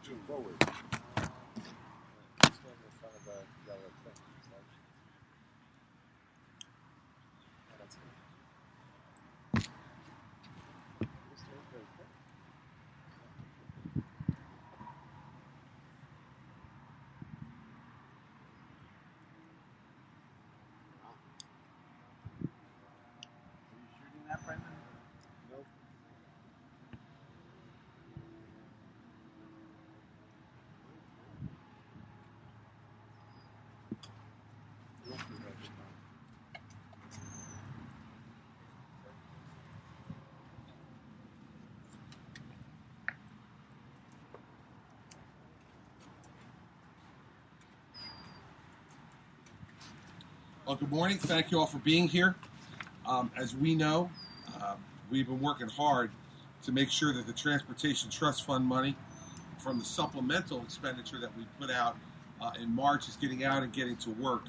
moving forward. Well, good morning. Thank you all for being here. As we know, we've been working hard to make sure that the Transportation Trust Fund money from the supplemental expenditure that we put out in March is getting out and getting to work.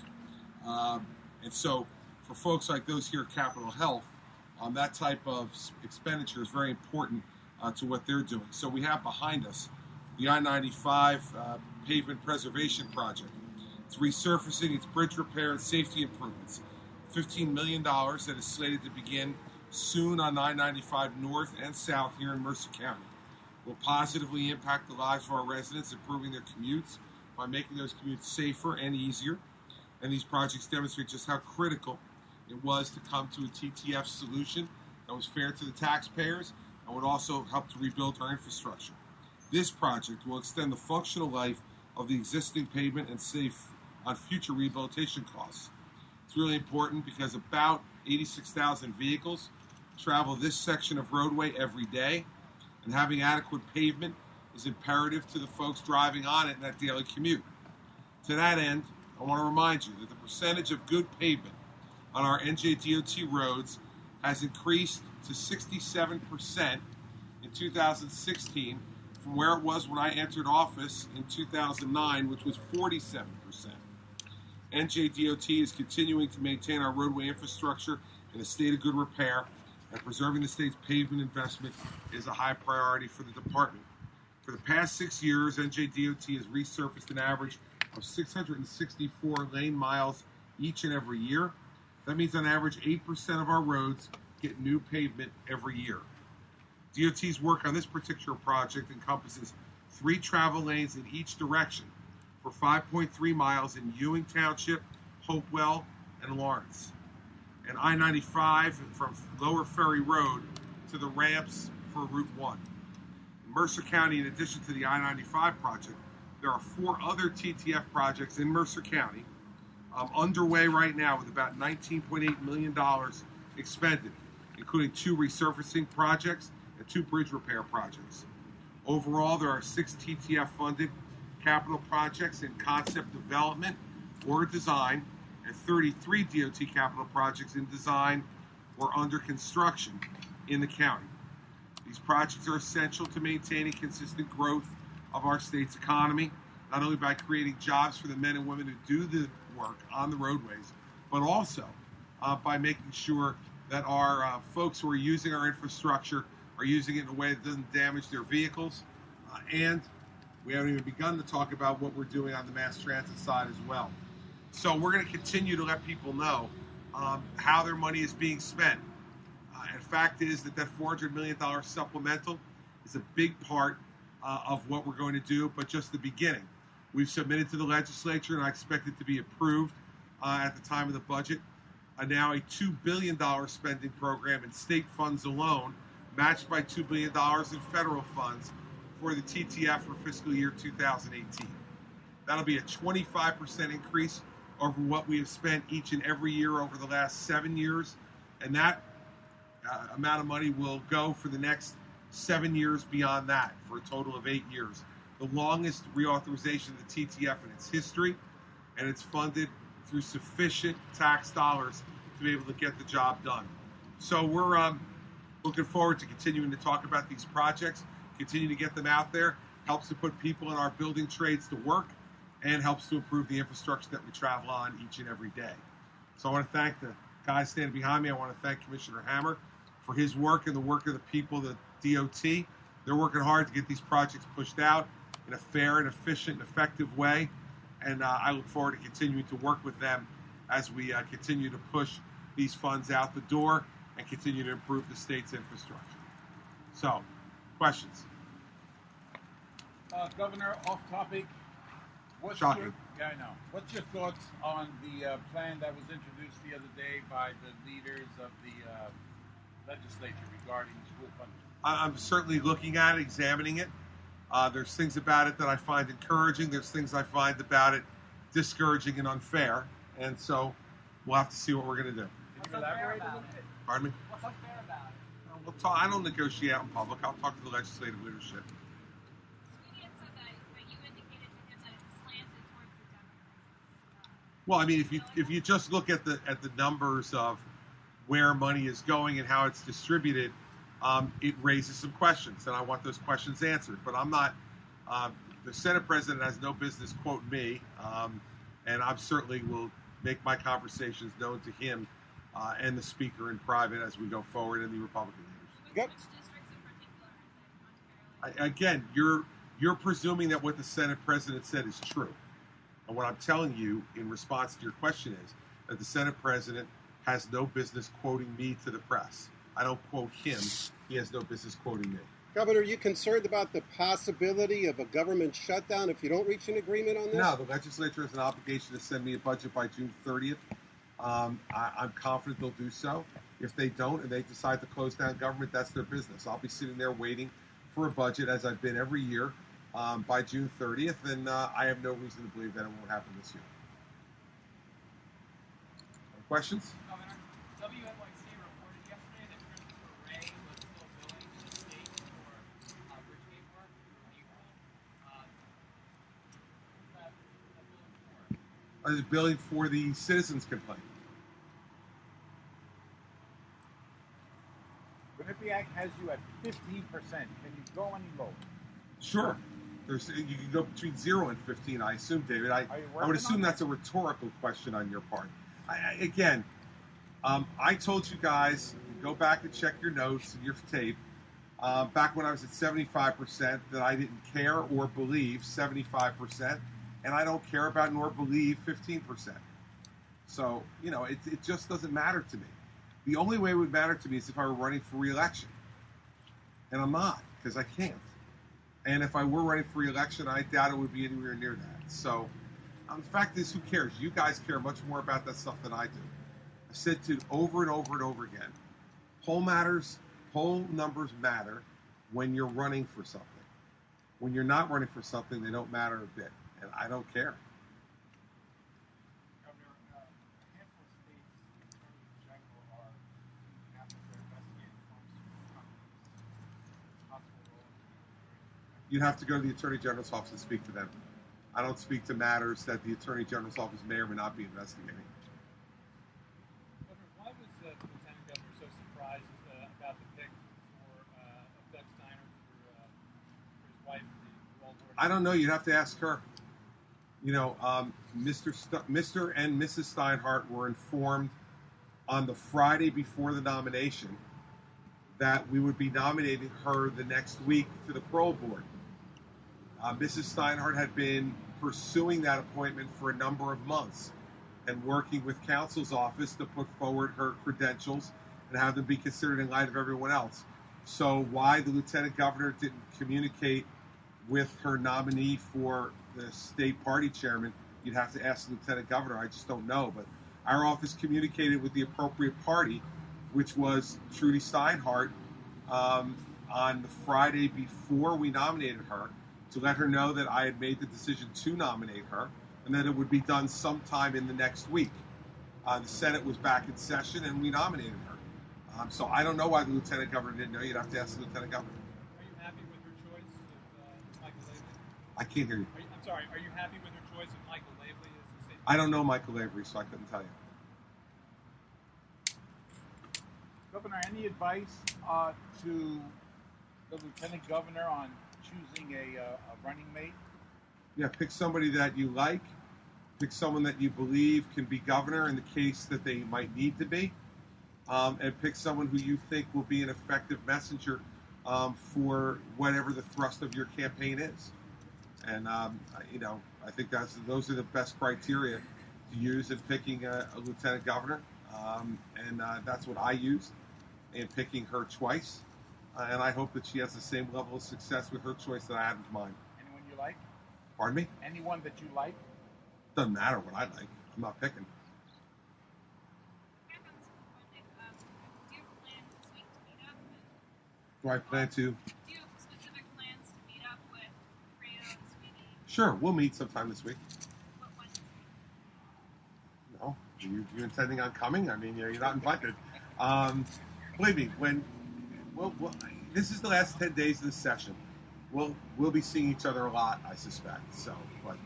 And so for folks like those here at Capitol Health, that type of expenditure is very important to what they're doing. So we have behind us the I-95 pavement preservation project. It's resurfacing, it's bridge repair and safety improvements. $15 million that is slated to begin soon on I-95 north and south here in Mercer County. Will positively impact the lives of our residents, improving their commutes by making those commutes safer and easier. And these projects demonstrate just how critical it was to come to a TTF solution that was fair to the taxpayers and would also help to rebuild our infrastructure. This project will extend the functional life of the existing pavement and save on future rehabilitation costs. It's really important because about 86,000 vehicles travel this section of roadway every day, and having adequate pavement is imperative to the folks driving on it in that daily commute. To that end, I want to remind you that the percentage of good pavement on our NJDOT roads has increased to 67% in 2016 from where it was when I entered office in 2009, which was 47%. NJDOT is continuing to maintain our roadway infrastructure in a state of good repair, and preserving the state's pavement investment is a high priority for the department. For the past 6 years, NJDOT has resurfaced an average of 664 lane miles each and every year. That means on average 8% of our roads get new pavement every year. DOT's work on this particular project encompasses 3 travel lanes in each direction for 5.3 miles in Ewing Township, Hopewell, and Lawrence, and I-95 from Lower Ferry Road to the ramps for Route 1. In Mercer County, in addition to the I-95 project, there are 4 other TTF projects in Mercer County underway right now with about $19.8 million expended, including 2 resurfacing projects and 2 bridge repair projects. Overall, there are 6 TTF-funded capital projects in concept development or design, and 33 DOT capital projects in design or under construction in the county. These projects are essential to maintaining consistent growth of our state's economy, not only by creating jobs for the men and women who do the work on the roadways, but also by making sure that our folks who are using our infrastructure are using it in a way that doesn't damage their vehicles, and we haven't even begun to talk about what we're doing on the mass transit side as well. So we're going to continue to let people know how their money is being spent. And fact is that $400 million supplemental is a big part of what we're going to do, but just the beginning. We've submitted to the legislature, and I expect it to be approved at the time of the budget. Now a $2 billion spending program in state funds alone, matched by $2 billion in federal funds for the TTF for fiscal year 2018. That'll be a 25% increase over what we have spent each and every year over the last 7 years, and that amount of money will go for the next 7 years beyond that, for a total of 8 years. The longest reauthorization of the TTF in its history, and it's funded through sufficient tax dollars to be able to get the job done. So we're looking forward to continuing to talk about these projects, continue to get them out there, helps to put people in our building trades to work, and helps to improve the infrastructure that we travel on each and every day. So I want to thank the guys standing behind me. I want to thank Commissioner Hammer for his work and the work of the people, the DOT. They're working hard to get these projects pushed out. in a fair and efficient and effective way. And I look forward to continuing to work with them as we continue to push these funds out the door and continue to improve the state's infrastructure. So, questions? Governor, off topic. Shocking. I know. What's your thoughts on the plan that was introduced the other day by the leaders of the legislature regarding school funding? I'm certainly looking at it, examining it. There's things about it that I find encouraging. There's things I find about it discouraging and unfair. And so we'll have to see what we're going to do. Can you elaborate a little bit? Pardon me? What's unfair about it? We'll talk, I don't negotiate out in public. I'll talk to the legislative leadership. Sweeney had said that you indicated to him that it's slanted towards the Democrats. Well, I mean, if you just look at the numbers of where money is going and how it's distributed, it raises some questions, and I want those questions answered. But I'm not. The Senate President has no business quoting me, and I certainly will make my conversations known to him and the Speaker in private as we go forward, and the Republican leaders. Which districts in particular is it unfair? Again, you're presuming that what the Senate President said is true, and what I'm telling you in response to your question is that the Senate President has no business quoting me to the press. I don't quote him. He has no business quoting me. Governor, are you concerned about the possibility of a government shutdown if you don't reach an agreement on this? No, the legislature has an obligation to send me a budget by June 30th. I'm confident they'll do so. If they don't and they decide to close down government, that's their business. I'll be sitting there waiting for a budget, as I've been every year, by June 30th, and I have no reason to believe that it won't happen this year. Questions? Governor, WNYC reported yesterday that Christopher Ray was still billing to the state for bridgegate work through April. What's that billing for? I was billing for the citizens' complaint. Quinnipiac has you at 15%. Can you go any lower? Sure. You can go between 0 and 15, I assume, David. I would working assume on that's a rhetorical question on your part. I told you guys, go back and check your notes and your tape, back when I was at 75%, that I didn't care or believe 75%, and I don't care about nor believe 15%. So, it just doesn't matter to me. The only way it would matter to me is if I were running for re-election. And I'm not, because I can't. And if I were running for re-election, I doubt it would be anywhere near that. So, the fact is, who cares? You guys care much more about that stuff than I do. I've said to over and over and over again, poll numbers matter when you're running for something. When you're not running for something, they don't matter a bit. And I don't care. Governor, a handful of states, attorneys general, are after investigating pharmaceutical companies' possible role in You'd have to go to the Attorney General's office and speak to them. I don't speak to matters that the Attorney General's office may or may not be investigating. Governor, why was Lieutenant Governor so surprised about the pick of Doug Steiner for his wife, the World War II? I don't know. You'd have to ask her. Mr. and Mrs. Steinhardt were informed on the Friday before the nomination that we would be nominating her the next week to the parole board. Mrs. Steinhardt had been pursuing that appointment for a number of months and working with counsel's office to put forward her credentials and have them be considered in light of everyone else. So why the lieutenant governor didn't communicate with her nominee for the state party chairman, you'd have to ask the lieutenant governor. I just don't know. But our office communicated with the appropriate party, which was Trudy Steinhardt, on the Friday before we nominated her, to let her know that I had made the decision to nominate her and that it would be done sometime in the next week. The Senate was back in session and we nominated her. So I don't know why the lieutenant governor didn't know. You'd have to ask the lieutenant governor. Are you happy with her choice of Michael Lavery? I can't hear you. I'm sorry, are you happy with her choice of Michael Lavery as the state? I don't know Michael Lavery, so I couldn't tell you. Governor, any advice to the lieutenant governor on choosing a running mate? Yeah, pick somebody that you like. Pick someone that you believe can be governor in the case that they might need to be. And pick someone who you think will be an effective messenger for whatever the thrust of your campaign is. And I think those are the best criteria to use in picking a lieutenant governor, and that's what I used in picking her twice. And I hope that she has the same level of success with her choice that I had with mine. Anyone you like? Pardon me? Anyone that you like? Doesn't matter what I like. I'm not picking. Do I plan to? Do you have specific plans to meet up with Fredo and Sweeney? Sure, we'll meet sometime this week. What Wednesday? No, you intending on coming? I mean, you're not invited. Believe me, this is the last 10 days of this session. We'll be seeing each other a lot, I suspect. So, but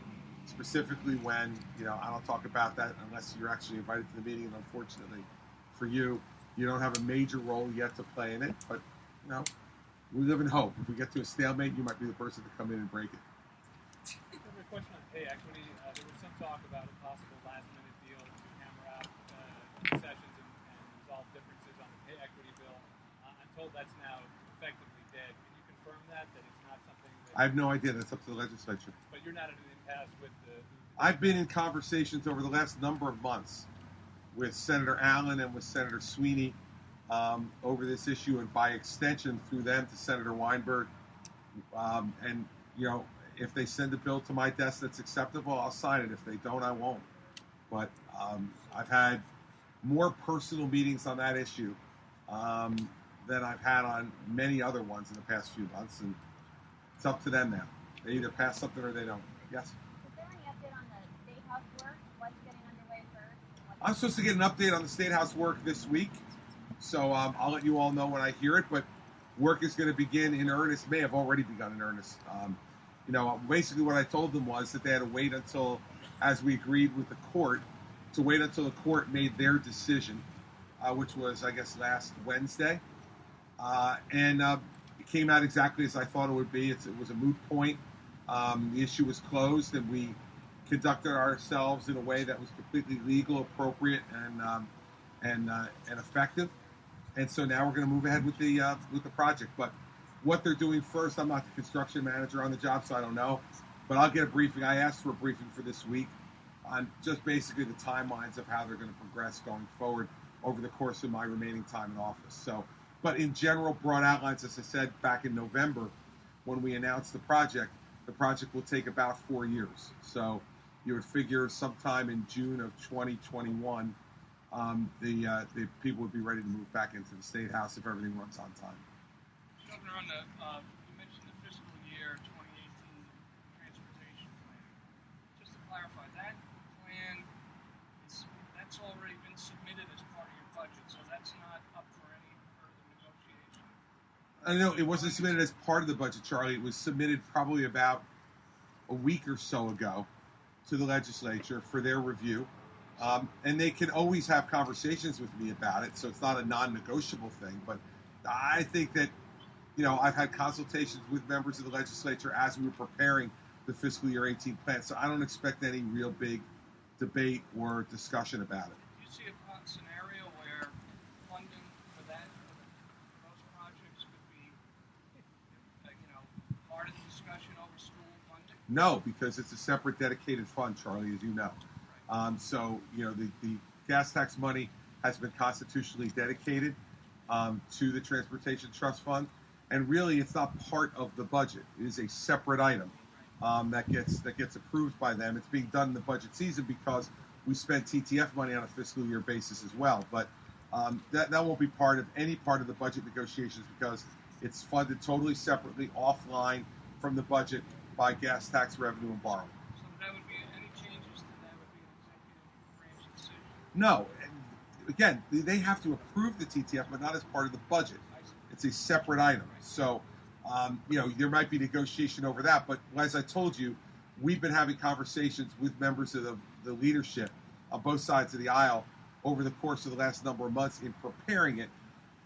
specifically when, I don't talk about that unless you're actually invited to the meeting. And unfortunately for you, you don't have a major role yet to play in it. But, we live in hope. If we get to a stalemate, you might be the person to come in and break it. I have a question on pay equity. There was some talk about a possible last-minute deal to hammer out concessions and resolve differences on the pay equity bill. I'm told that's now effectively dead. Can you confirm that it's not something that... I have no idea. That's up to the legislature. But you're not at an impasse with the... I've been in conversations over the last number of months with Senator Allen and with Senator Sweeney over this issue, and by extension through them to Senator Weinberg. And, if they send a bill to my desk that's acceptable, I'll sign it. If they don't, I won't. But I've had more personal meetings on that issue than I've had on many other ones in the past few months, and it's up to them now. They either pass something or they don't. Yes? Is there any update on the State House work? What's getting underway first? I'm supposed to get an update on the State House work this week, so I'll let you all know when I hear it, but work is going to begin in earnest, may have already begun in earnest. Basically what I told them was that they had to wait until, as we agreed with the court, to wait until the court made their decision, which was, I guess, last Wednesday. And it came out exactly as I thought it would be. It was a moot point. The issue was closed, and we conducted ourselves in a way that was completely legal, appropriate, and effective. And so now we're going to move ahead with the project. But what they're doing first, I'm not the construction manager on the job, so I don't know. But I'll get a briefing. I asked for a briefing for this week on just basically the timelines of how they're going to progress going forward over the course of my remaining time in office. So, but in general, broad outlines, as I said back in November when we announced the project will take about 4 years. So you would figure sometime in June of 2021, the people would be ready to move back into the State House if everything runs on time. Governor, you mentioned the fiscal year 2018 transportation plan. Just to clarify, that plan that's already been submitted as part of your budget, so that's not up for any further negotiation. I know it wasn't submitted as part of the budget, Charlie. It was submitted probably about a week or so ago to the legislature for their review. And they can always have conversations with me about it, so it's not a non-negotiable thing. But I think that, I've had consultations with members of the legislature as we were preparing the fiscal year 18 plan, so I don't expect any real big debate or discussion about it. Do you see a scenario where funding for those projects could be, part of the discussion over school funding? No, because it's a separate dedicated fund, Charlie, as you know. So, the gas tax money has been constitutionally dedicated to the Transportation Trust Fund. And really, it's not part of the budget. It is a separate item that gets approved by them. It's being done in the budget season because we spend TTF money on a fiscal year basis as well. But that won't be part of any part of the budget negotiations because it's funded totally separately, offline from the budget by gas tax revenue and borrowing. So that would be any changes to that would be an executive branch decision? No. Again, they have to approve the TTF, but not as part of the budget. It's a separate item. So, there might be negotiation over that. But as I told you, we've been having conversations with members of the leadership on both sides of the aisle over the course of the last number of months in preparing it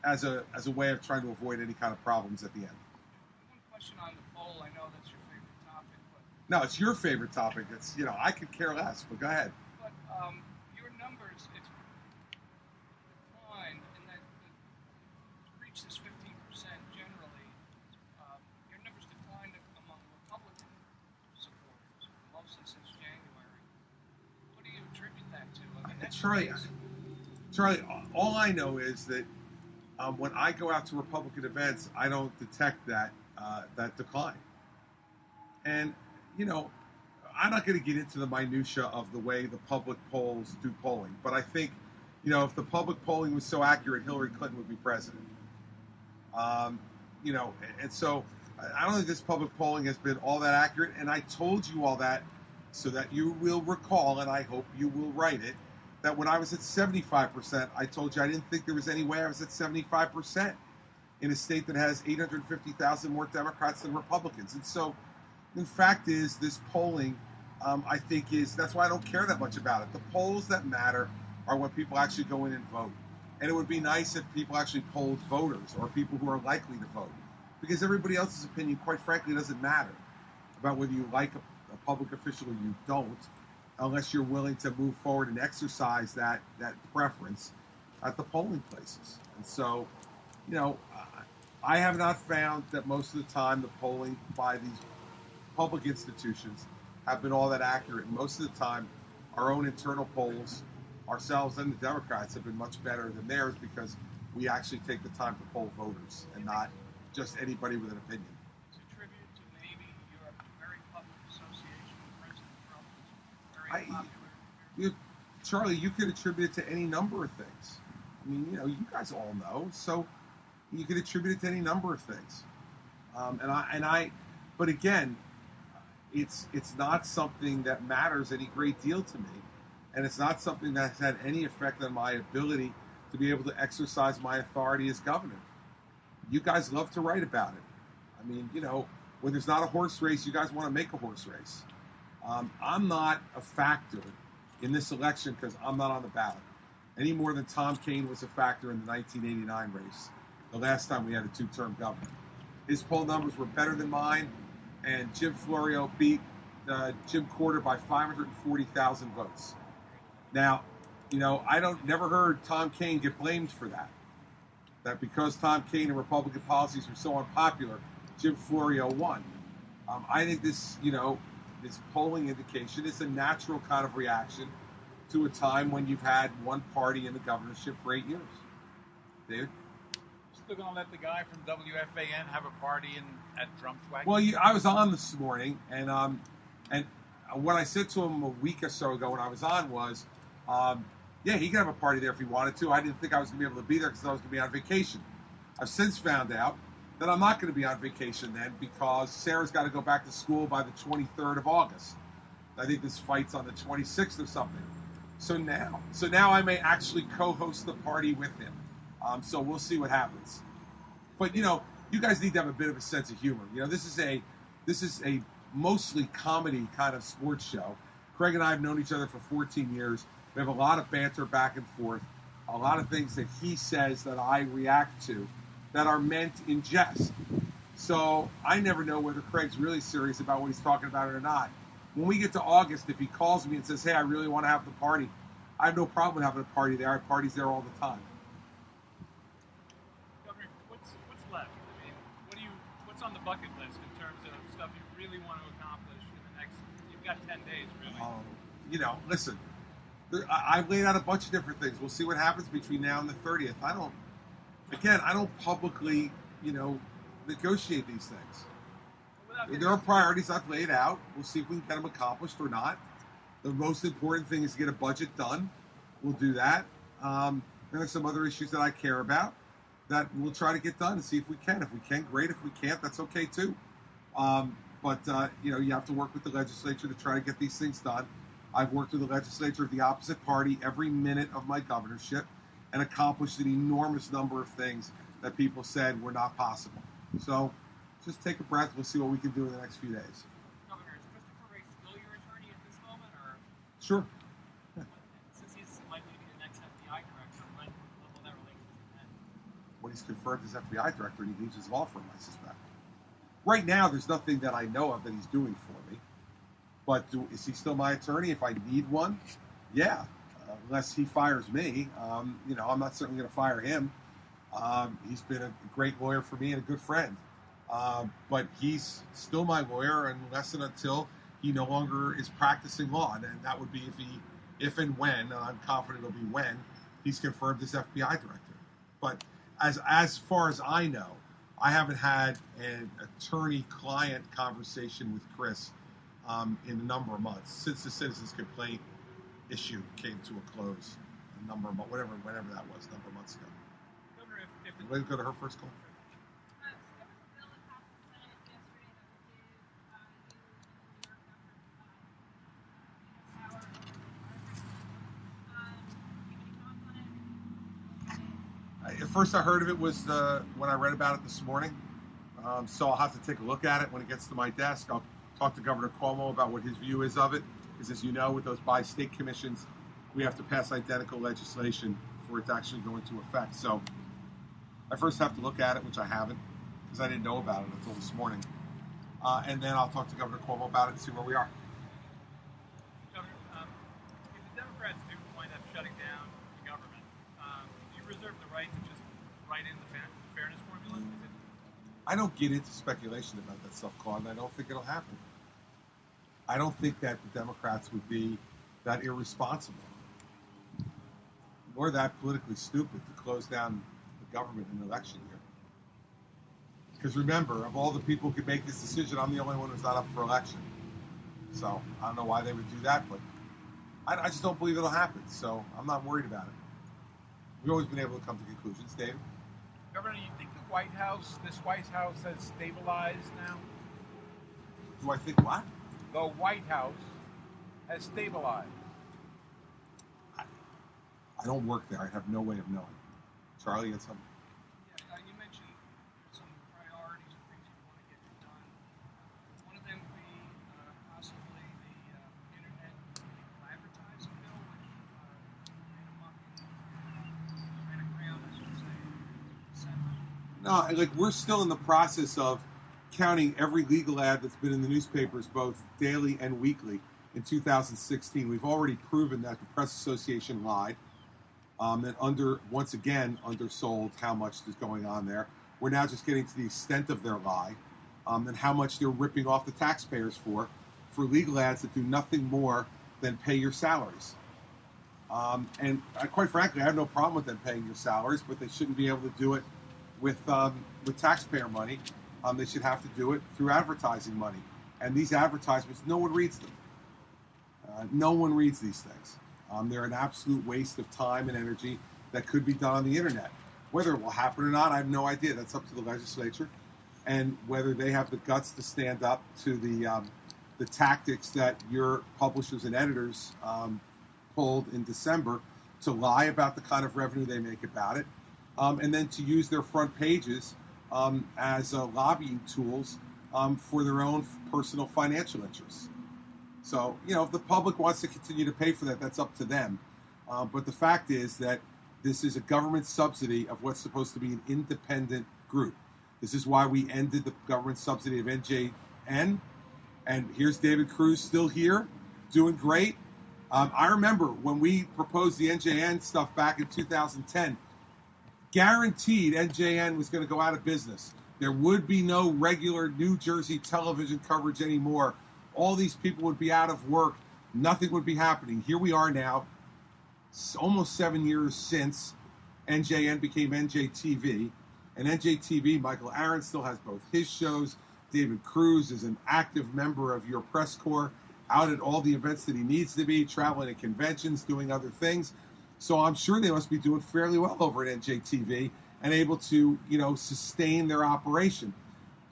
as a way of trying to avoid any kind of problems at the end. One question on the poll. I know that's your favorite topic, but No, it's your favorite topic. It's I could care less. But go ahead. But your numbers, it's declined, and that to reach this 15% generally, your numbers declined among Republican Charlie, Charlie, all I know is that when I go out to Republican events, I don't detect that decline. And I'm not going to get into the minutia of the way the public polls do polling, but I think, if the public polling was so accurate, Hillary Clinton would be president. And so I don't think this public polling has been all that accurate. And I told you all that so that you will recall, and I hope you will write it, that when I was at 75%, I told you I didn't think there was any way I was at 75% in a state that has 850,000 more Democrats than Republicans. And so, the fact is, this polling, I think, that's why I don't care that much about it. The polls that matter are when people actually go in and vote. And it would be nice if people actually polled voters or people who are likely to vote. Because everybody else's opinion, quite frankly, doesn't matter about whether you like a public official or you don't, unless you're willing to move forward and exercise that preference at the polling places. And so, I have not found that most of the time the polling by these public institutions have been all that accurate. And most of the time, our own internal polls, ourselves and the Democrats, have been much better than theirs because we actually take the time to poll voters and not just anybody with an opinion. It's a tribute to maybe your very public association with President Trump. Very popular. Charlie, you could attribute it to any number of things. I mean, you guys all know, so you could attribute it to any number of things. But again, it's not something that matters any great deal to me. And it's not something that's had any effect on my ability to be able to exercise my authority as governor. You guys love to write about it. I mean, when there's not a horse race, you guys want to make a horse race. I'm not a factor in this election because I'm not on the ballot, any more than Tom Kean was a factor in the 1989 race, the last time we had a two-term governor. His poll numbers were better than mine, and Jim Florio beat Jim Courter by 540,000 votes. Now, never heard Tom Kean get blamed for that. That because Tom Kean and Republican policies were so unpopular, Jim Florio won. I think this polling indication is a natural kind of reaction to a time when you've had one party in the governorship for 8 years. David? Still going to let the guy from WFAN have a party at Drumthwack? Well, I was on this morning, and what I said to him a week or so ago when I was on was, he could have a party there if he wanted to. I didn't think I was going to be able to be there because I was going to be on vacation. I've since found out that I'm not going to be on vacation then because Sarah's got to go back to school by the 23rd of August. I think this fight's on the 26th or something. So now I may actually co-host the party with him. So we'll see what happens. But you guys need to have a bit of a sense of humor. This is a mostly comedy kind of sports show. Craig and I have known each other for 14 years. We have a lot of banter back and forth, a lot of things that he says that I react to that are meant in jest. So I never know whether Craig's really serious about what he's talking about or not. When we get to August, if he calls me and says, hey, I really want to have the party, I have no problem with having a party there. I have parties there all the time. Governor, what's left? I mean, what's on the bucket list in terms of stuff you really want to accomplish in the next, you've got 10 days, really. Listen, I've laid out a bunch of different things. We'll see what happens between now and the 30th. I don't publicly, negotiate these things. There are priorities I've laid out. We'll see if we can get them accomplished or not. The most important thing is to get a budget done. We'll do that. There are some other issues that I care about that we'll try to get done and see if we can. If we can, great. If we can't, that's okay too. But you have to work with the legislature to try to get these things done. I've worked with the legislature of the opposite party every minute of my governorship and accomplished an enormous number of things that people said were not possible. So just take a breath. We'll see what we can do in the next few days. Governor, is Christopher Wray still your attorney at this moment, or? Sure. Since he's likely to be the next FBI director, when will that relationship end? When he's confirmed as FBI director and he leaves his law firm, I suspect. Right now, there's nothing that I know of that he's doing for me. But is he still my attorney if I need one? Yeah, unless he fires me. I'm not certainly going to fire him. He's been a great lawyer for me and a good friend. But he's still my lawyer unless and until he no longer is practicing law. And that would be if he if and when, and I'm confident it'll be when, he's confirmed as FBI director. But as far as I know, I haven't had an attorney-client conversation with Chris in a number of months since the citizens complaint issue came to a close. A number of months, whenever that was, a number of months ago. Governor, if the Let's go to her first call. So there was a bill that passed the Senate yesterday that would give you and the New York governor power over the water. Do you have any thoughts on it? At first I heard of it was when I read about it this morning. So I'll have to take a look at it when it gets to my desk. I'll talk to Governor Cuomo about what his view is of it. Because as you know, with those bi-state commissions, we have to pass identical legislation for it to actually go into effect. So I first have to look at it, which I haven't, because I didn't know about it until this morning. And then I'll talk to Governor Cuomo about it and see where we are. Governor, if the Democrats do wind up shutting down the government, do you reserve the right to just write in the fairness formula? I don't get into speculation about that stuff, Claude, and I don't think it'll happen. I don't think that the Democrats would be that irresponsible or that politically stupid to close down the government in an election year. Because remember, of all the people who could make this decision, I'm the only one who's not up for election. So I don't know why they would do that, but I just don't believe it'll happen. So I'm not worried about it. We've always been able to come to conclusions, David. Governor, you think the White House, this White House, has stabilized now? Do I think what? The White House has stabilized. I don't work there. I have no way of knowing. Charlie, you had something? Yeah, you mentioned some priorities of things you want to get done. One of them would be possibly the internet legal advertising bill, which ran amok ran aground, I should say, in December. No, like we're still in the process of counting every legal ad that's been in the newspapers, both daily and weekly, in 2016. We've already proven that the Press Association lied. And once again, undersold how much is going on there. We're now just getting to the extent of their lie and how much they're ripping off the taxpayers for legal ads that do nothing more than pay your salaries. And quite frankly, I have no problem with them paying your salaries, but they shouldn't be able to do it with taxpayer money. They should have to do it through advertising money. And these advertisements, no one reads them. No one reads these things. They're an absolute waste of time and energy that could be done on the internet. Whether it will happen or not, I have no idea. That's up to the legislature, and whether they have the guts to stand up to the tactics that your publishers and editors pulled in December to lie about the kind of revenue they make about it, and then to use their front pages as lobbying tools for their own personal financial interests. So, if the public wants to continue to pay for that, that's up to them. But the fact is that this is a government subsidy of what's supposed to be an independent group. This is why we ended the government subsidy of NJN. And here's David Cruz still here, doing great. I remember when we proposed the NJN stuff back in 2010, guaranteed NJN was going to go out of business. There would be no regular New Jersey television coverage anymore. All these people would be out of work. Nothing would be happening. Here we are now, almost 7 years since NJN became NJTV. And NJTV, Michael Aaron still has both his shows. David Cruz is an active member of your press corps, out at all the events that he needs to be, traveling to conventions, doing other things. So I'm sure they must be doing fairly well over at NJTV and able to, sustain their operation.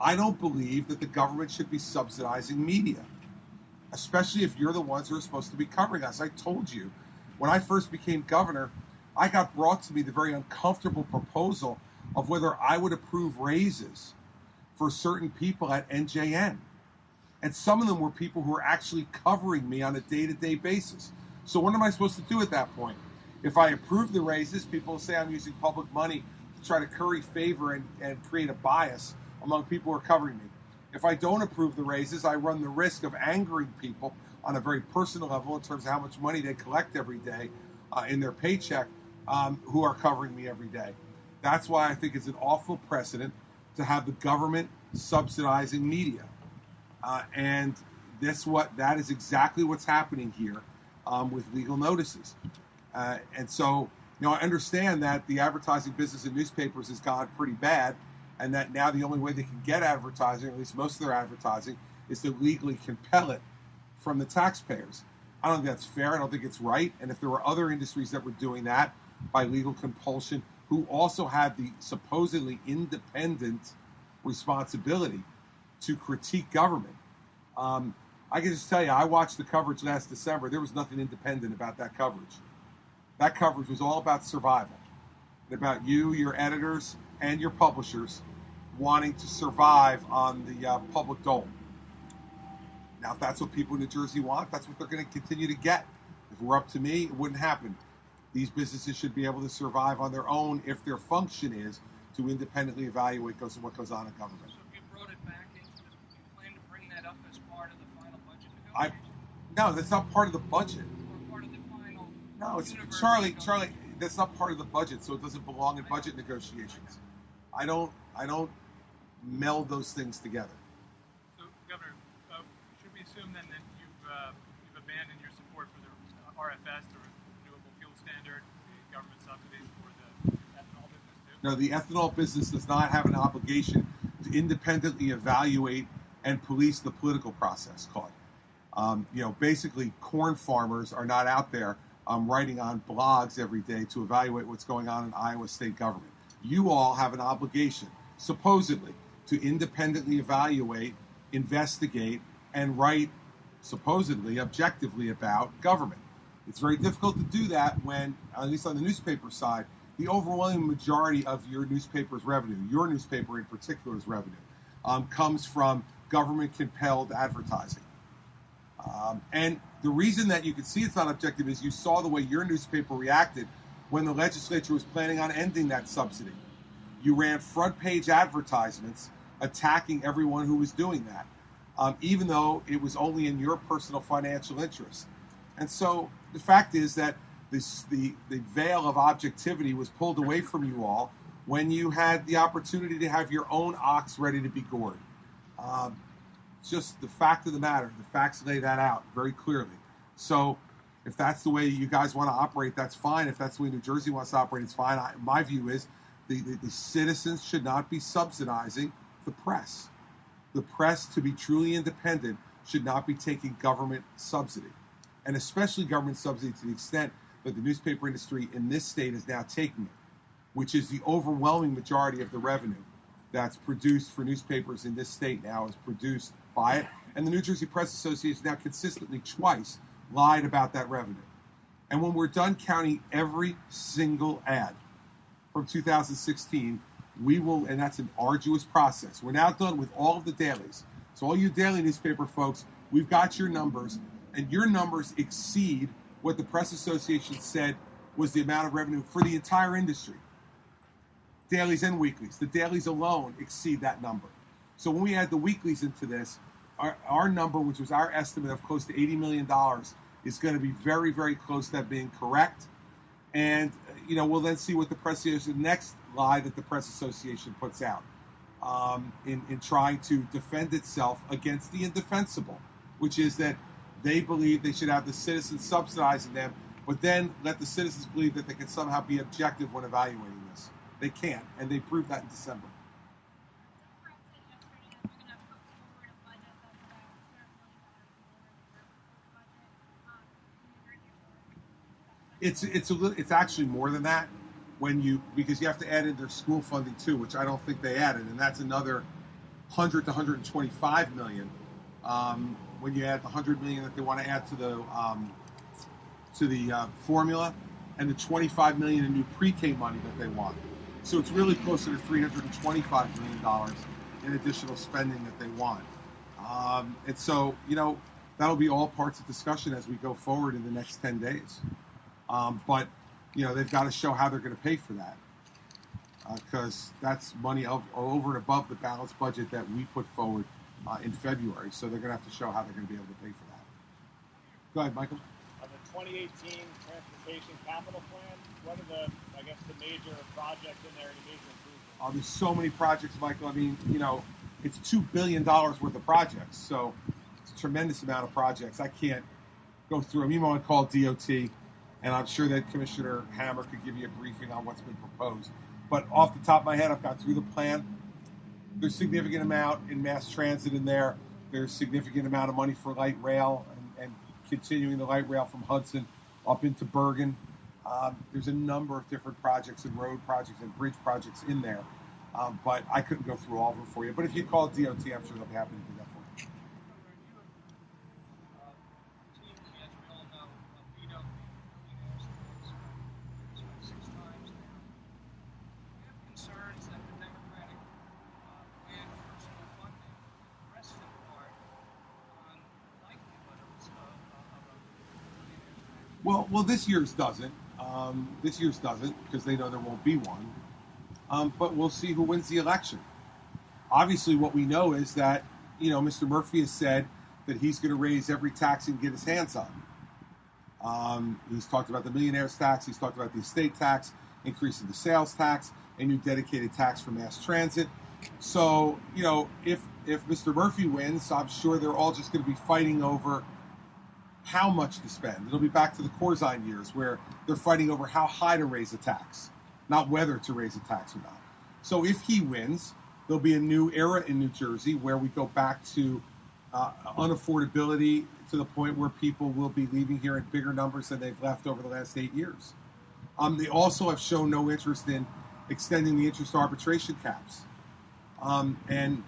I don't believe that the government should be subsidizing media, especially if you're the ones who are supposed to be covering us. I told you, when I first became governor, I got brought to me the very uncomfortable proposal of whether I would approve raises for certain people at NJN. And some of them were people who were actually covering me on a day-to-day basis. So what am I supposed to do at that point? If I approve the raises, people will say I'm using public money to try to curry favor and create a bias among people who are covering me. If I don't approve the raises, I run the risk of angering people on a very personal level in terms of how much money they collect every day in their paycheck who are covering me every day. That's why I think it's an awful precedent to have the government subsidizing media. And that is exactly what's happening here. with legal notices. And so, I understand that the advertising business in newspapers has gone pretty bad, and that now the only way they can get advertising, or at least most of their advertising, is to legally compel it from the taxpayers. I don't think that's fair. I don't think it's right. And if there were other industries that were doing that by legal compulsion, who also had the supposedly independent responsibility to critique government, I can just tell you, I watched the coverage last December. There was nothing independent about that coverage. That coverage was all about survival, and about you, your editors, and your publishers wanting to survive on the public dole. Now, if that's what people in New Jersey want, that's what they're going to continue to get. If it were up to me, it wouldn't happen. These businesses should be able to survive on their own if their function is to independently evaluate what goes on in government. So if you brought it back into this, you plan to bring that up as part of the final budget negotiation? No, that's not part of the budget. Or part of the final? No, it's university Charlie. That's not part of the budget, so it doesn't belong in budget negotiations. I don't meld those things together. So, Governor, should we assume then that you've abandoned your support for the RFS, the Renewable Fuel Standard, the government subsidies for the ethanol business too? No, the ethanol business does not have an obligation to independently evaluate and police the political process, Claude. Basically, corn farmers are not out there writing on blogs every day to evaluate what's going on in Iowa state government. You all have an obligation, supposedly, to independently evaluate, investigate, and write, supposedly, objectively about government. It's very difficult to do that when, at least on the newspaper side, the overwhelming majority of your newspaper's revenue, your newspaper in particular's revenue, comes from government-compelled advertising. And the reason that you can see it's not objective is you saw the way your newspaper reacted when the legislature was planning on ending that subsidy. You ran front-page advertisements attacking everyone who was doing that, even though it was only in your personal financial interest. And so the fact is that the veil of objectivity was pulled away from you all when you had the opportunity to have your own ox ready to be gored. Just the fact of the matter. The facts lay that out very clearly. So if that's the way you guys want to operate, that's fine. If that's the way New Jersey wants to operate, it's fine. My view is the citizens should not be subsidizing the press. The press, to be truly independent, should not be taking government subsidy, and especially government subsidy to the extent that the newspaper industry in this state is now taking it, which is the overwhelming majority of the revenue that's produced for newspapers in this state now is produced by it. And the New Jersey Press Association now consistently twice lied about that revenue. And when we're done counting every single ad from 2016, we will, and that's an arduous process. We're now done with all of the dailies. So all you daily newspaper folks, we've got your numbers, and your numbers exceed what the Press Association said was the amount of revenue for the entire industry. Dailies and weeklies. The dailies alone exceed that number. So when we add the weeklies into this, our number, which was our estimate of close to $80 million, is going to be very, very close to that being correct. And, we'll then see what the Press Association, the next lie that the Press Association puts out in trying to defend itself against the indefensible, which is that they believe they should have the citizens subsidizing them, but then let the citizens believe that they can somehow be objective when evaluating this. They can't, and they proved that in December. It's actually more than that because you have to add in their school funding too, which I don't think they added, and that's another 100 to 125 million. When you add the 100 million that they want to add to the formula, and the 25 million in new pre-K money that they want, so it's really closer to $325 million in additional spending that they want. And so that'll be all parts of discussion as we go forward in the next 10 days. But they've got to show how they're going to pay for that, because that's money over and above the balanced budget that we put forward in February. So they're going to have to show how they're going to be able to pay for that. Go ahead, Michael. On the 2018 Transportation Capital Plan, what are the major projects in there, any major improvements? There's so many projects, Michael. I mean, it's $2 billion worth of projects. So it's a tremendous amount of projects. I can't go through them. You might want to call DOT, and I'm sure that Commissioner Hammer could give you a briefing on what's been proposed. But off the top of my head, I've gone through the plan. There's significant amount in mass transit in there. There's significant amount of money for light rail and continuing the light rail from Hudson up into Bergen. There's a number of different projects and road projects and bridge projects in there. But I couldn't go through all of them for you. But if you call DOT, I'm sure they'll be happy to do that for you. Well, this year's doesn't. This year's doesn't because they know there won't be one. But we'll see who wins the election. Obviously, what we know is that, Mr. Murphy has said that he's going to raise every tax he can get his hands on. He's talked about the millionaire's tax. He's talked about the estate tax, increasing the sales tax, a new dedicated tax for mass transit. So, if Mr. Murphy wins, I'm sure they're all just going to be fighting over how much to spend. It'll be back to the Corzine years where they're fighting over how high to raise a tax, not whether to raise a tax or not. So if he wins, there'll be a new era in New Jersey where we go back to unaffordability to the point where people will be leaving here in bigger numbers than they've left over the last 8 years. They also have shown no interest in extending the interest arbitration caps. And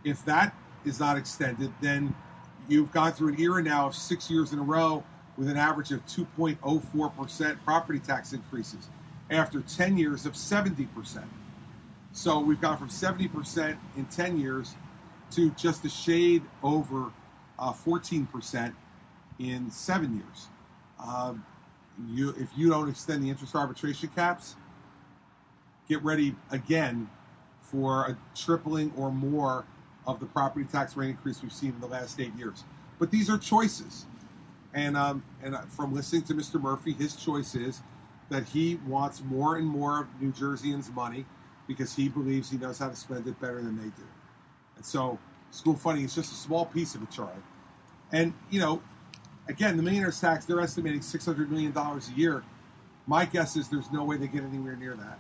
if that is not extended, then you've gone through an era now of 6 years in a row with an average of 2.04% property tax increases after 10 years of 70%. So we've gone from 70% in 10 years to just a shade over 14% in 7 years. If you don't extend the interest arbitration caps, get ready again for a tripling or more of the property tax rate increase we've seen in the last 8 years. But these are choices. And from listening to Mr. Murphy, his choice is that he wants more and more of New Jerseyans' money because he believes he knows how to spend it better than they do. And so school funding is just a small piece of it, Charlie. And, again, the millionaire's tax, they're estimating $600 million a year. My guess is there's no way they get anywhere near that.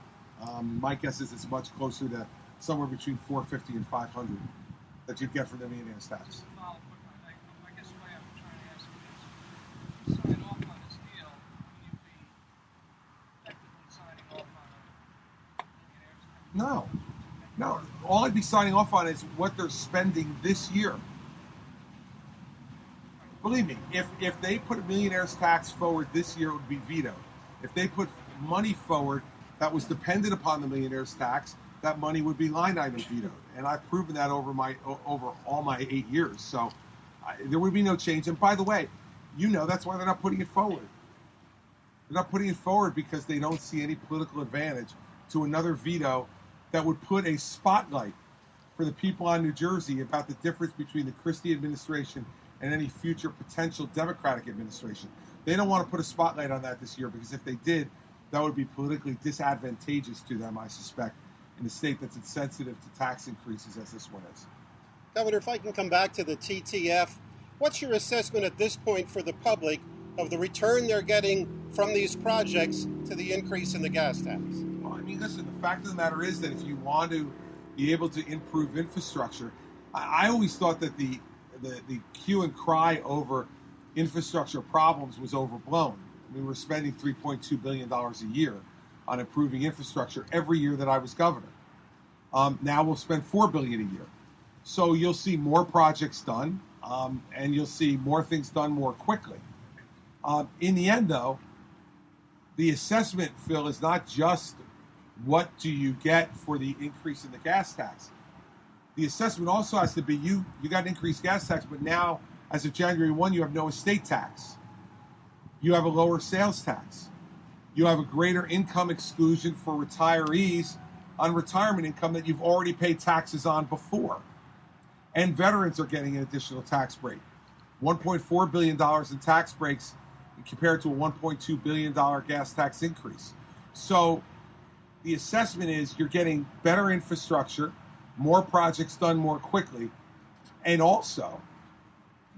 My guess is it's much closer to somewhere between 450 and 500 that you'd get from the millionaire's tax. I guess the way I'm trying to ask you is, sign off on this deal, will you be effectively signing off on a millionaire's tax? No. All I'd be signing off on is what they're spending this year. Believe me, if they put a millionaire's tax forward this year, it would be vetoed. If they put money forward that was dependent upon the millionaire's tax, that money would be line item vetoed. And I've proven that over all my 8 years. So there would be no change. And by the way, that's why they're not putting it forward. They're not putting it forward because they don't see any political advantage to another veto that would put a spotlight for the people on New Jersey about the difference between the Christie administration and any future potential Democratic administration. They don't want to put a spotlight on that this year because if they did, that would be politically disadvantageous to them, I suspect, in a state that's insensitive to tax increases as this one is. Governor, if I can come back to the TTF, what's your assessment at this point for the public of the return they're getting from these projects to the increase in the gas tax? Well, listen, the fact of the matter is that if you want to be able to improve infrastructure, I always thought that the hue and cry over infrastructure problems was overblown. We're spending $3.2 billion a year on improving infrastructure every year that I was governor. Now we'll spend $4 billion a year. So you'll see more projects done, and you'll see more things done more quickly. In the end, though, the assessment, Phil, is not just what do you get for the increase in the gas tax. The assessment also has to be you got an increased gas tax, but now, as of January 1, you have no estate tax. You have a lower sales tax. You have a greater income exclusion for retirees on retirement income that you've already paid taxes on before. And veterans are getting an additional tax break. $1.4 billion in tax breaks compared to a $1.2 billion gas tax increase. So the assessment is you're getting better infrastructure, more projects done more quickly, and also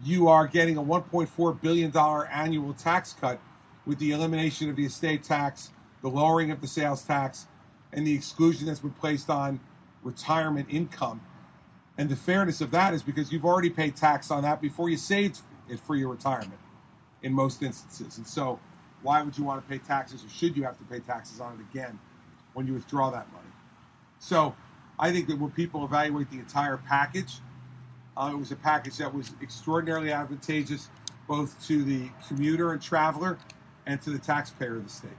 you are getting a $1.4 billion annual tax cut with the elimination of the estate tax, the lowering of the sales tax, and the exclusion that's been placed on retirement income. And the fairness of that is because you've already paid tax on that before you saved it for your retirement in most instances. And so why would you want to pay taxes, or should you have to pay taxes on it again when you withdraw that money? So I think that when people evaluate the entire package, it was a package that was extraordinarily advantageous both to the commuter and traveler and to the taxpayer of the state.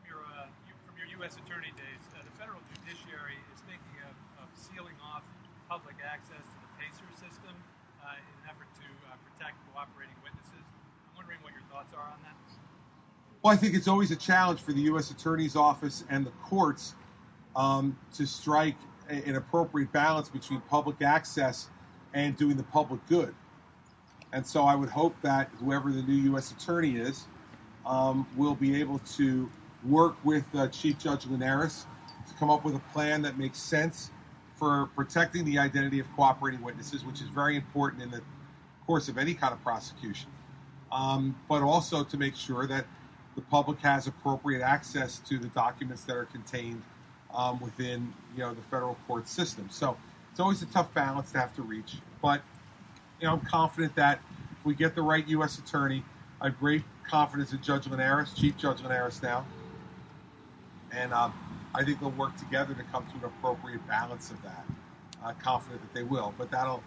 From your U.S. Attorney days, the federal judiciary is thinking of sealing off public access to the PACER system in an effort to protect cooperating witnesses. I'm wondering what your thoughts are on that. Well, I think it's always a challenge for the U.S. Attorney's Office and the courts to strike an appropriate balance between public access and doing the public good. And so I would hope that whoever the new U.S. Attorney is will be able to work with Chief Judge Linares to come up with a plan that makes sense for protecting the identity of cooperating witnesses, which is very important in the course of any kind of prosecution, but also to make sure that the public has appropriate access to the documents that are contained within, the federal court system. So it's always a tough balance to have to reach. But, I'm confident that if we get the right U.S. Attorney, I have great confidence in Judge Linares, Chief Judge Linares now. And I think they'll work together to come to an appropriate balance of that. I'm confident that they will. But that'll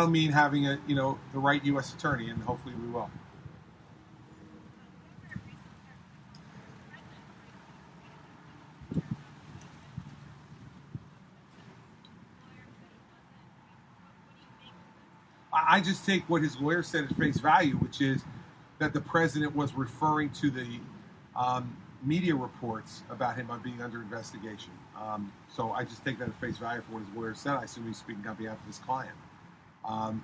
mean having the right U.S. Attorney, and hopefully we will. I just take what his lawyer said at face value, which is that the president was referring to the media reports about him being under investigation. So I just take that at face value for what his lawyer said. I assume he's speaking on behalf of his client. And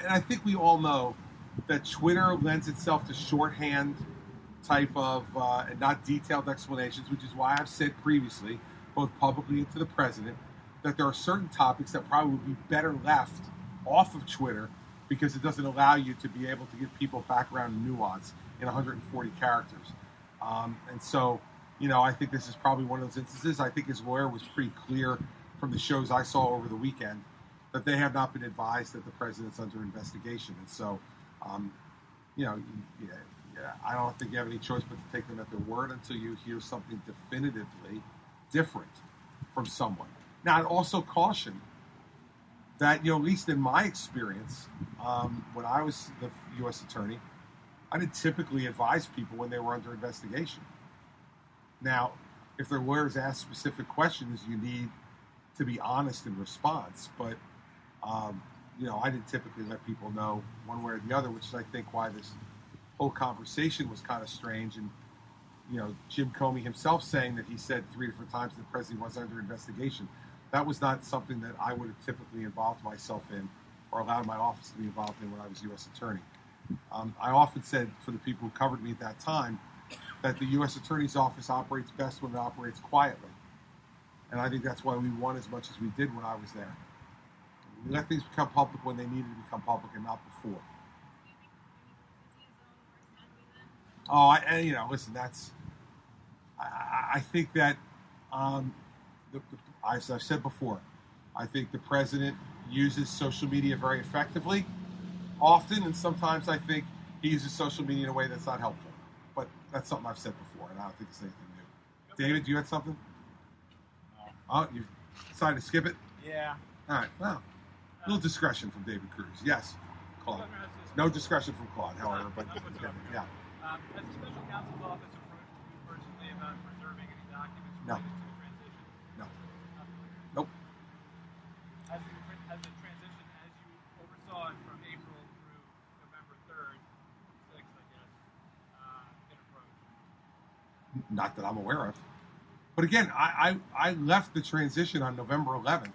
I think we all know that Twitter lends itself to shorthand type of and not detailed explanations, which is why I've said previously, both publicly and to the president, that there are certain topics that probably would be better left off of Twitter because it doesn't allow you to be able to give people background and nuance in 140 characters. And so, I think this is probably one of those instances. I think his lawyer was pretty clear from the shows I saw over the weekend that they have not been advised that the president's under investigation. And so, I don't think you have any choice but to take them at their word until you hear something definitively different from someone. Now, I'd also caution that, at least in my experience, when I was the U.S. Attorney, I didn't typically advise people when they were under investigation. Now, if their lawyers ask specific questions, you need to be honest in response. But, I didn't typically let people know one way or the other, which is, I think, why this whole conversation was kind of strange. And, Jim Comey himself saying that he said 3 different times that the president was under investigation. That was not something that I would have typically involved myself in or allowed my office to be involved in when I was U.S. Attorney. I often said, for the people who covered me at that time, that the U.S. Attorney's Office operates best when it operates quietly. And I think that's why we won as much as we did when I was there. We let things become public when they needed to become public and not before. Listen, that's... I think that... as I've said before, I think the president uses social media very effectively, often, and sometimes I think he uses social media in a way that's not helpful. But that's something I've said before, and I don't think it's anything new. David, do you have something? No. Oh, you decided to skip it? Yeah. All right, well, a little discretion from David Cruz. Yes, Claude. No discretion from Claude, however, but yeah. Has the special counsel's office approached you personally about preserving any documents No. related to the transition? No. Nope. Has the transition, as you oversaw it from April through November 3rd, 6th, I guess, been approached? Not that I'm aware of. But again, I left the transition on November 11th,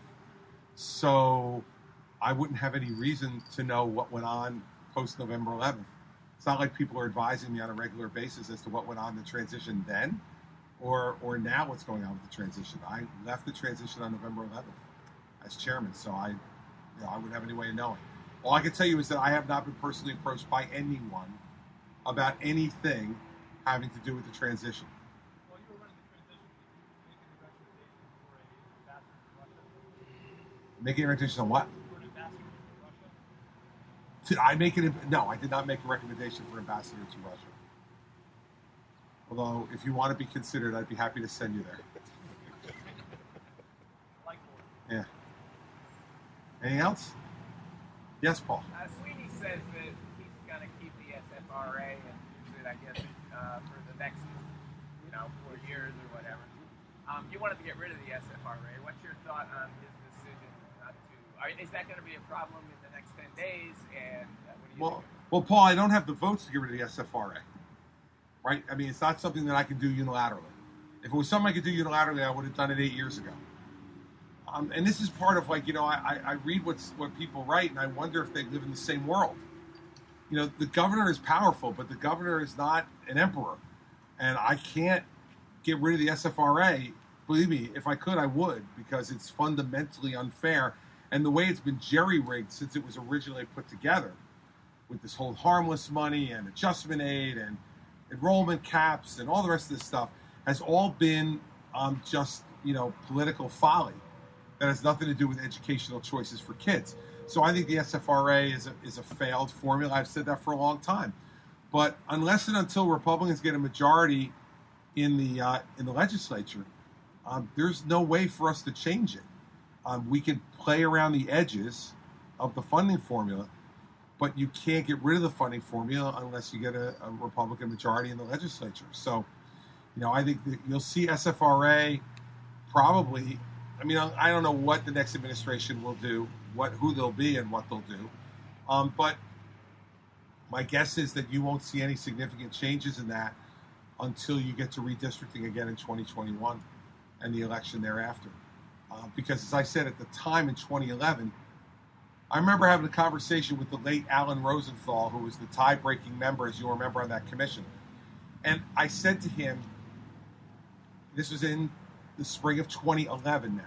so I wouldn't have any reason to know what went on post-November 11th. It's not like people are advising me on a regular basis as to what went on in the transition then or now what's going on with the transition. I left the transition on November 11th as chairman, so I wouldn't have any way of knowing. All I can tell you is that I have not been personally approached by anyone about anything having to do with the transition. Well, you were running the transition. Making a recommendation for a ambassador to Russia. Making a recommendation on what? For an ambassador to Russia. No, I did not make a recommendation for ambassador to Russia. Although, if you want to be considered, I'd be happy to send you there. Like Yeah. Anything else? Yes, Paul. Sweeney says that he's going to keep the SFRA and use it, I guess, for the next, 4 years or whatever. You wanted to get rid of the SFRA. What's your thought on his decision not to? Is that going to be a problem in the next 10 days? And what do you think? Well, Paul, I don't have the votes to get rid of the SFRA. Right? I mean, it's not something that I can do unilaterally. If it was something I could do unilaterally, I would have done it 8 years ago. And this is part of I read what people write, and I wonder if they live in the same world. The governor is powerful, but the governor is not an emperor. And I can't get rid of the SFRA. Believe me, if I could, I would, because it's fundamentally unfair. And the way it's been jerry-rigged since it was originally put together, with this whole harmless money and adjustment aid and enrollment caps and all the rest of this stuff, has all been just political folly that has nothing to do with educational choices for kids. So I think the SFRA is a failed formula. I've said that for a long time. But unless and until Republicans get a majority in the legislature, there's no way for us to change it. We can play around the edges of the funding formula, but you can't get rid of the funding formula unless you get a Republican majority in the legislature. So, I think that you'll see SFRA probably. I mean, I don't know what the next administration will do, who they'll be, and what they'll do. But my guess is that you won't see any significant changes in that until you get to redistricting again in 2021 and the election thereafter. Because, as I said at the time in 2011, I remember having a conversation with the late Alan Rosenthal, who was the tie-breaking member, as you'll remember, on that commission. And I said to him, this was in the spring of 2011 now.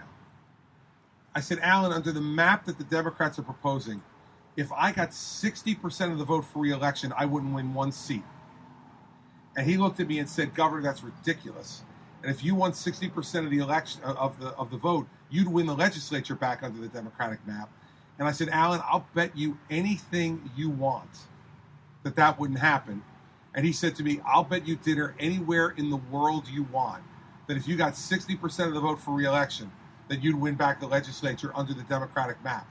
I said, Alan, under the map that the Democrats are proposing, if I got 60% of the vote for re-election, I wouldn't win one seat. And he looked at me and said, Governor, that's ridiculous. And if you won 60% of the election of the vote, you'd win the legislature back under the Democratic map. And I said, Alan, I'll bet you anything you want that wouldn't happen. And he said to me, I'll bet you dinner anywhere in the world you want, that if you got 60% of the vote for re-election, that you'd win back the legislature under the Democratic map.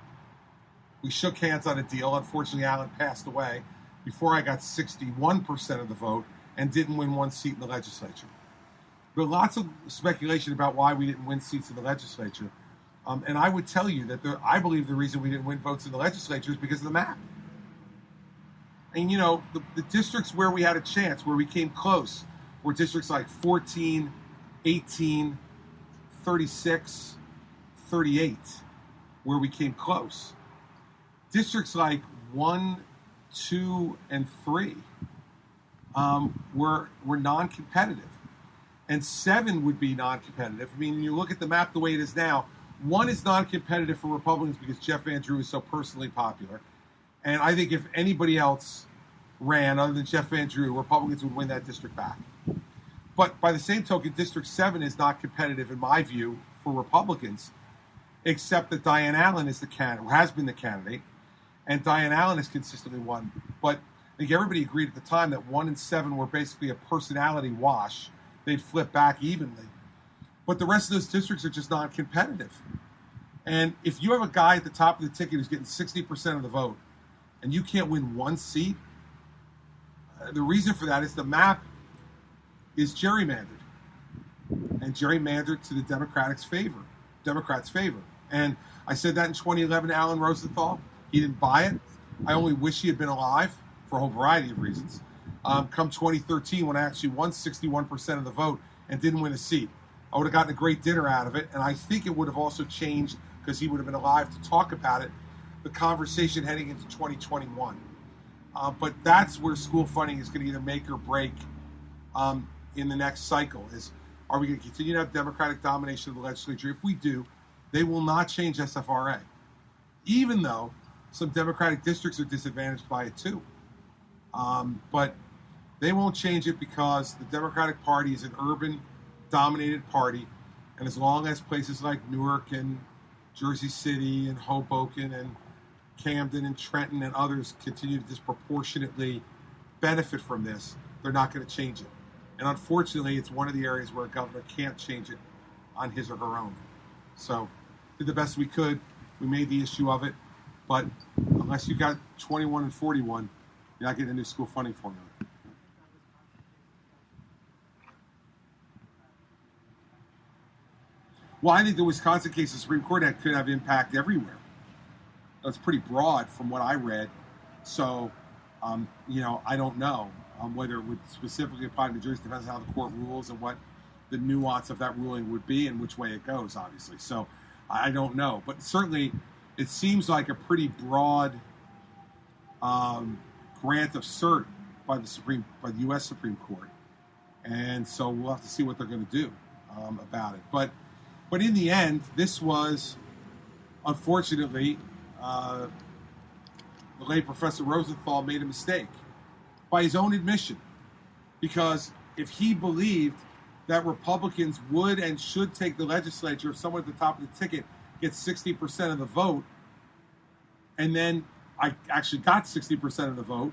We shook hands on a deal. Unfortunately, Alan passed away before I got 61% of the vote and didn't win one seat in the legislature. There are lots of speculation about why we didn't win seats in the legislature. And I would tell you that I believe the reason we didn't win votes in the legislature is because of the map. And, the districts where we had a chance, where we came close, were districts like 14, 18, 36, 38, where we came close. Districts like 1, 2, and 3 were non-competitive. And 7 would be non-competitive. I mean, when you look at the map the way it is now, 1 is non-competitive for Republicans because Jeff Van Drew is so personally popular. And I think if anybody else ran other than Jeff Van Drew, Republicans would win that district back. But by the same token, District 7 is not competitive, in my view, for Republicans, except that Diane Allen is the candidate, or has been the candidate, and Diane Allen has consistently won. But I think everybody agreed at the time that 1 and 7 were basically a personality wash. They'd flip back evenly. But the rest of those districts are just non-competitive. And if you have a guy at the top of the ticket who's getting 60% of the vote, and you can't win one seat, the reason for that is the map is gerrymandered. And gerrymandered to the Democrats' favor. And I said that in 2011 to Alan Rosenthal. He didn't buy it. I only wish he had been alive for a whole variety of reasons. Come 2013, when I actually won 61% of the vote and didn't win a seat, I would have gotten a great dinner out of it. And I think it would have also changed, because he would have been alive to talk about it, the conversation heading into 2021. But that's where school funding is going to either make or break in the next cycle. Are we going to continue to have Democratic domination of the legislature? If we do, they will not change SFRA. Even though some Democratic districts are disadvantaged by it too. But they won't change it because the Democratic Party is an urban-dominated party, and as long as places like Newark and Jersey City and Hoboken and Camden and Trenton and others continue to disproportionately benefit from this, they're not going to change it. And unfortunately, it's one of the areas where a governor can't change it on his or her own. So, did the best we could. We made the issue of it. But unless you got 21 and 41, you're not getting a new school funding formula. Well, I think the Wisconsin case, the Supreme Court could have impact everywhere. It's pretty broad from what I read. So, I don't know whether it would specifically apply to New Jersey. Depends on how the court rules and what the nuance of that ruling would be and which way it goes, obviously. So, I don't know. But certainly, it seems like a pretty broad grant of cert by the U.S. Supreme Court. And so we'll have to see what they're going to do about it. But in the end, this was, unfortunately, the late Professor Rosenthal made a mistake by his own admission. Because if he believed that Republicans would and should take the legislature if someone at the top of the ticket gets 60% of the vote, and then I actually got 60% of the vote,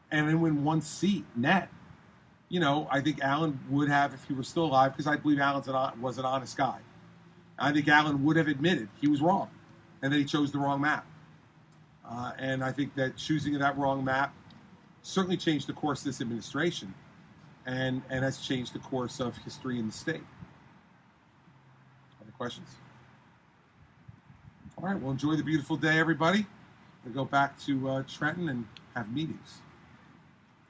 and then win one seat net, I think Alan would have, if he were still alive, because I believe Alan was an honest guy. I think Alan would have admitted he was wrong, and that he chose the wrong map. And I think that choosing that wrong map certainly changed the course of this administration, and has changed the course of history in the state. Other questions? All right, well, enjoy the beautiful day, everybody. We'll go back to Trenton and have meetings.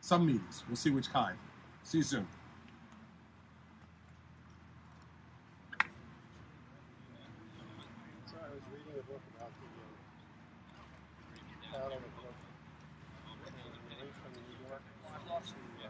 Some meetings. We'll see which kind. See you soon. So I was reading a book about the battle of from New York to Virginia.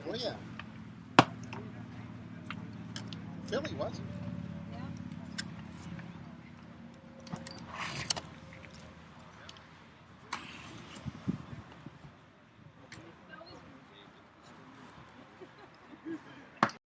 Oh yeah. Philly wasn't.